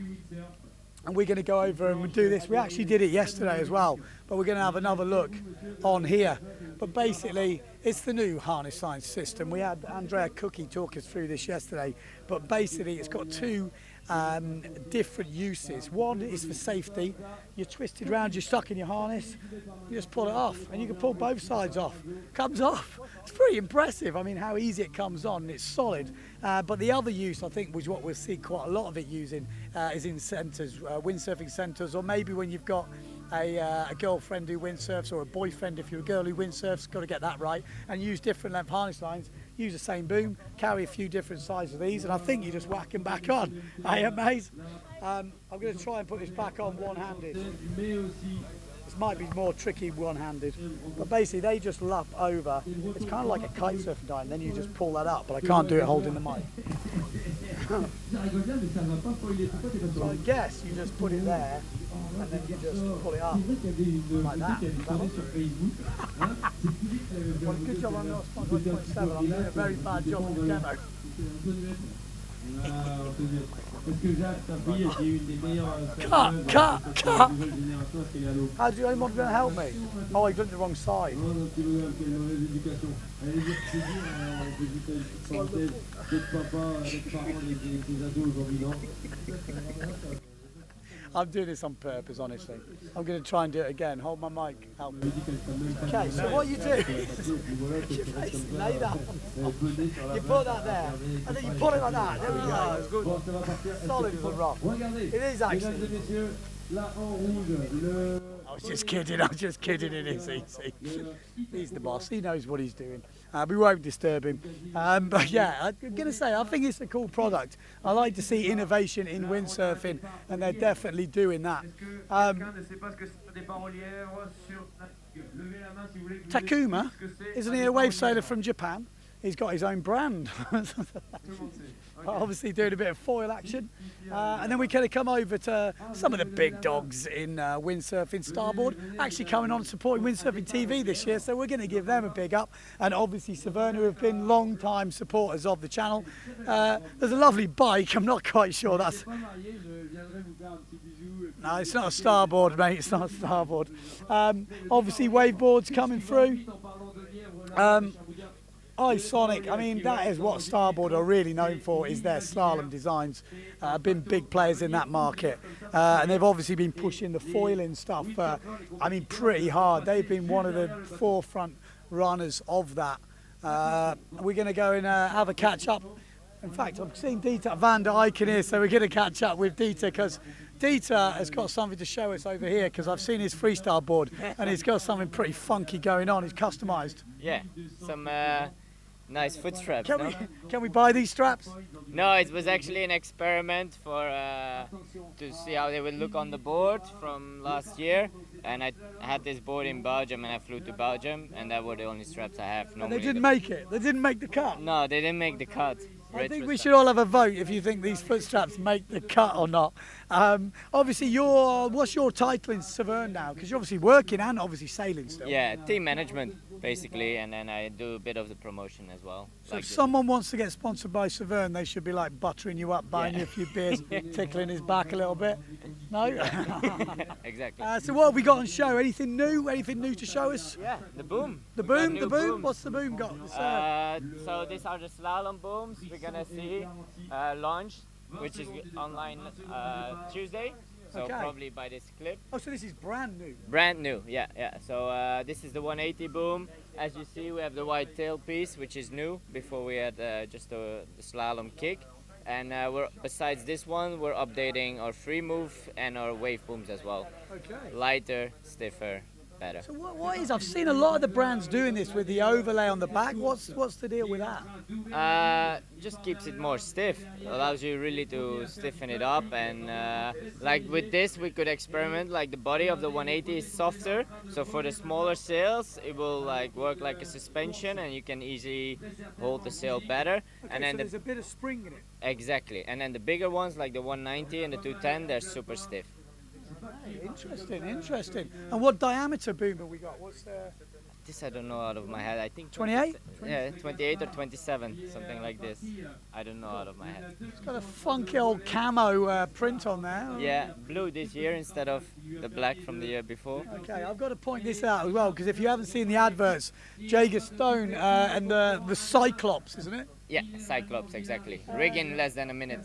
And we're going to go over and do this. We actually did it yesterday as well, but we're going to have another look on here. But basically, it's the new harness science system. We had Andrea Cookie talk us through this yesterday, but basically it's got two different uses. One is for safety. You're twisted round, you're stuck in your harness, you just pull it off, and you can pull both sides off. Comes off. It's pretty impressive. I mean, how easy it comes on, it's solid. But the other use, I think, which what we'll see quite a lot of it using, is in centres, windsurfing centres, or maybe when you've got a girlfriend who windsurfs, or a boyfriend if you're a girl who windsurfs, got to get that right, and use different length harness lines. Use the same boom, carry a few different sizes of these, and I think you just whack them back on. Hey, mate. I'm going to try and put this back on one-handed. This might be more tricky one-handed, but basically they just lap over. It's kind of like a kite surfing dive, and then you just pull that up, but I can't do it holding the mic. So I guess you just put it there, and then you just pull it up like that. Well, good job on those 1.7. I'm doing a very bad job on the demo. Cut! How do you anyone going to help me? Oh, he did the wrong side. I'm doing this on purpose, honestly. I'm going to try and do it again. Hold my mic. Help me. Okay, so what you do is you basically lay that on top. You put that there, and then you put it like that. There we go. It's good. Solid as a rock. It is actually. I was just kidding. It is easy. He's the boss. He knows what he's doing. We won't disturb him. But yeah, I'm going to say, I think it's a cool product. I like to see innovation in windsurfing, and they're definitely doing that. Takuma, isn't he a wave sailor from Japan? He's got his own brand. Obviously doing a bit of foil action. And then we kind of come over to some of the big dogs in windsurfing starboard, actually coming on supporting Windsurfing.TV this year, so we're going to give them a big up. And obviously Severn, who have been long time supporters of the channel. There's a lovely bike, I'm not quite sure that's... No, it's not a starboard, mate, it's not a starboard. Obviously waveboards coming through. Sonic, I mean, that is what Starboard are really known for, is their slalom designs. Been big players in that market. And they've obviously been pushing the foiling stuff, I mean, pretty hard. They've been one of the forefront runners of that. We're going to go and have a catch up. In fact, I've seen Dieter van der Eycken here, so we're going to catch up with Dieter, because Dieter has got something to show us over here, because I've seen his freestyle board, and he's got something pretty funky going on. He's customised. Yeah, some nice foot straps. Can we buy these straps? No, it was actually an experiment for to see how they would look on the board from last year. And I had this board in Belgium, and I flew to Belgium, and that were the only straps I have. And they didn't make it. They didn't make the cut. No, they didn't make the cut. I think we should all have a vote if you think these foot straps make the cut or not. Obviously, what's your title in Severn now? Because you're obviously working and obviously sailing still. Yeah, team management basically, and then I do a bit of the promotion as well. So if someone wants to get sponsored by Severn, they should be like buttering you up, buying you a few beers, tickling his back a little bit. No? Exactly. So what have we got on show? Anything new? Anything new to show us? Yeah, the boom. The boom? The boom? Booms. What's the boom got? So these are the slalom booms. We're gonna see launch, which is online Tuesday. So probably by this clip. Oh, so this is brand new? Brand new, yeah. So this is the 180 boom. As you see, we have the white tail piece, which is new. Before we had just the slalom kick. And besides this one, we're updating our free move and our wave booms as well. Okay. Lighter, stiffer, better. So what is? I've seen a lot of the brands doing this with the overlay on the back. What's the deal with that? Just keeps it more stiff. Allows you really to stiffen it up, and like with this, we could experiment. Like the body of the 180 is softer, so for the smaller sails, it will like work like a suspension, and you can easily hold the sail better. Okay, and then so there's a bit of spring in it. Exactly, and then the bigger ones like the 190 and the 210, they're super stiff. Interesting. And what diameter boom have we got? What's the... This I don't know out of my head. I think 28? Yeah, 28 or 27, something like this. I don't know out of my head. It's got a funky old camo print on there. Yeah, blue this year instead of the black from the year before. Okay, I've got to point this out as well, because if you haven't seen the adverts, Jager Stone and the Cyclops, isn't it? Yeah, Cyclops, exactly. Rig in less than a minute.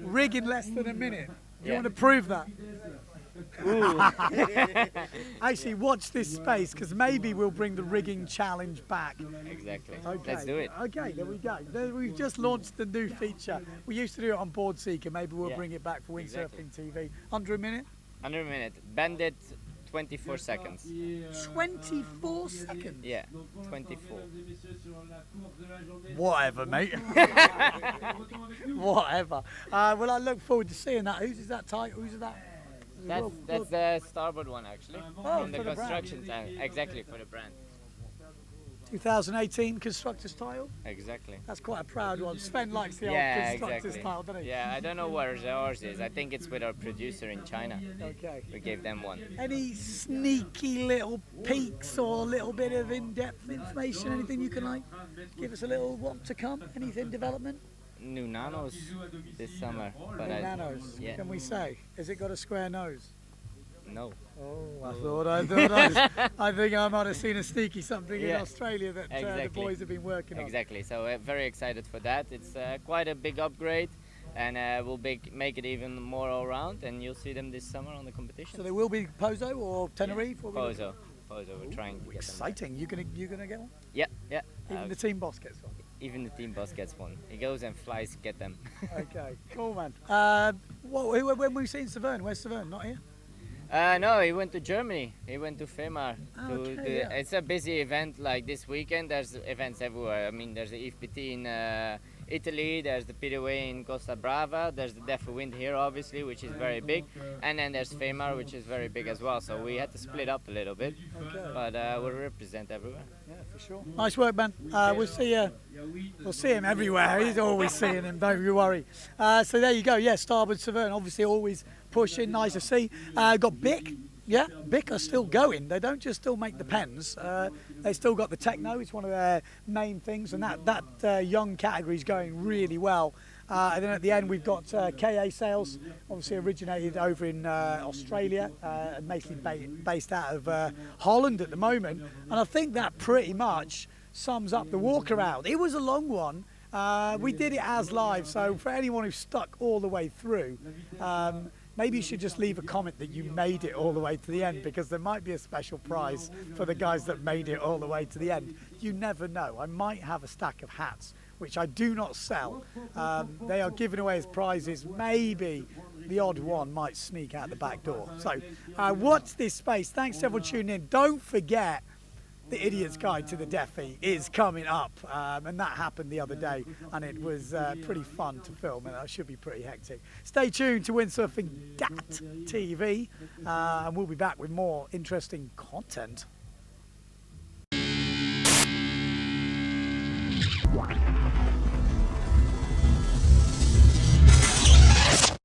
Rig in less than a minute. You Yeah. want to prove that? Ooh. Actually, watch this space, because maybe we'll bring the rigging challenge back. Exactly. Okay. Let's do it. Okay, there we go. We've just launched the new feature. We used to do it on Board Seeker. Maybe we'll Yeah. bring it back for Exactly. Windsurfing.TV. Under a minute? Under a minute. Bend it 24 seconds. 24 seconds? Yeah, 24. Whatever, mate. Whatever. Well, I look forward to seeing that. Whose is that tight? Whose is that? That's the starboard one actually. Oh, from the for the brand. construction time. Exactly, for the brand. 2018 constructor's title. Exactly. That's quite a proud one. Sven likes the old Yeah, constructor's exactly. title, doesn't he? Yeah, I don't know where ours is. I think it's with our producer in China. Okay. We gave them one. Any sneaky little peeks or a little bit of in-depth information? Anything you can like give us a little what to come? Anything development? New nanos this summer. But New nanos. Yeah. Can we say? Has it got a square nose? No. Oh, I think I might have seen a sneaky something in Australia that the boys have been working on. Exactly. So we're very excited for that. It's quite a big upgrade, and we'll make it even more all round. And you'll see them this summer on the competition. So there will be Pozo or Tenerife? Or Pozo. We're trying to get exciting. You gonna get one? Yeah, yeah. Even the team boss gets one. Even the team boss gets one. He goes and flies to get them. Okay, cool, man. When we seen Severn? Where's Severn? Not here. No, he went to Germany. He went to Femar. Okay, yeah. It's a busy event like this weekend. There's events everywhere. I mean, there's the EFPT in Italy, there's the PDW in Costa Brava, there's the Defi Wind here, obviously, which is very big. And then there's Femar, which is very big as well. So we had to split up a little bit. Okay. But we'll represent everywhere. Yeah, for sure. Nice work, man. We'll see him everywhere. He's always seeing him, don't you worry. So there you go. Yeah, Starboard Severn, obviously always pushing, nice to see. Got Bic. Yeah, Bic are still going. They don't just still make the pens. They still got the techno. It's one of their main things, and that young category is going really well. And then at the end we've got KA Sales, obviously originated over in Australia, and mostly based out of Holland at the moment. And I think that pretty much sums up the walk around. It was a long one. We did it as live, so for anyone who stuck all the way through, maybe you should just leave a comment that you made it all the way to the end, because there might be a special prize for the guys that made it all the way to the end. You never know. I might have a stack of hats, which I do not sell. They are given away as prizes. Maybe the odd one might sneak out the back door. So watch this space. Thanks to everyone tuning in. Don't forget, The Idiot's Guide to the Defi is coming up, and that happened the other day, and it was pretty fun to film, and that should be pretty hectic. Stay tuned to Windsurfing.TV, and we'll be back with more interesting content. Wow.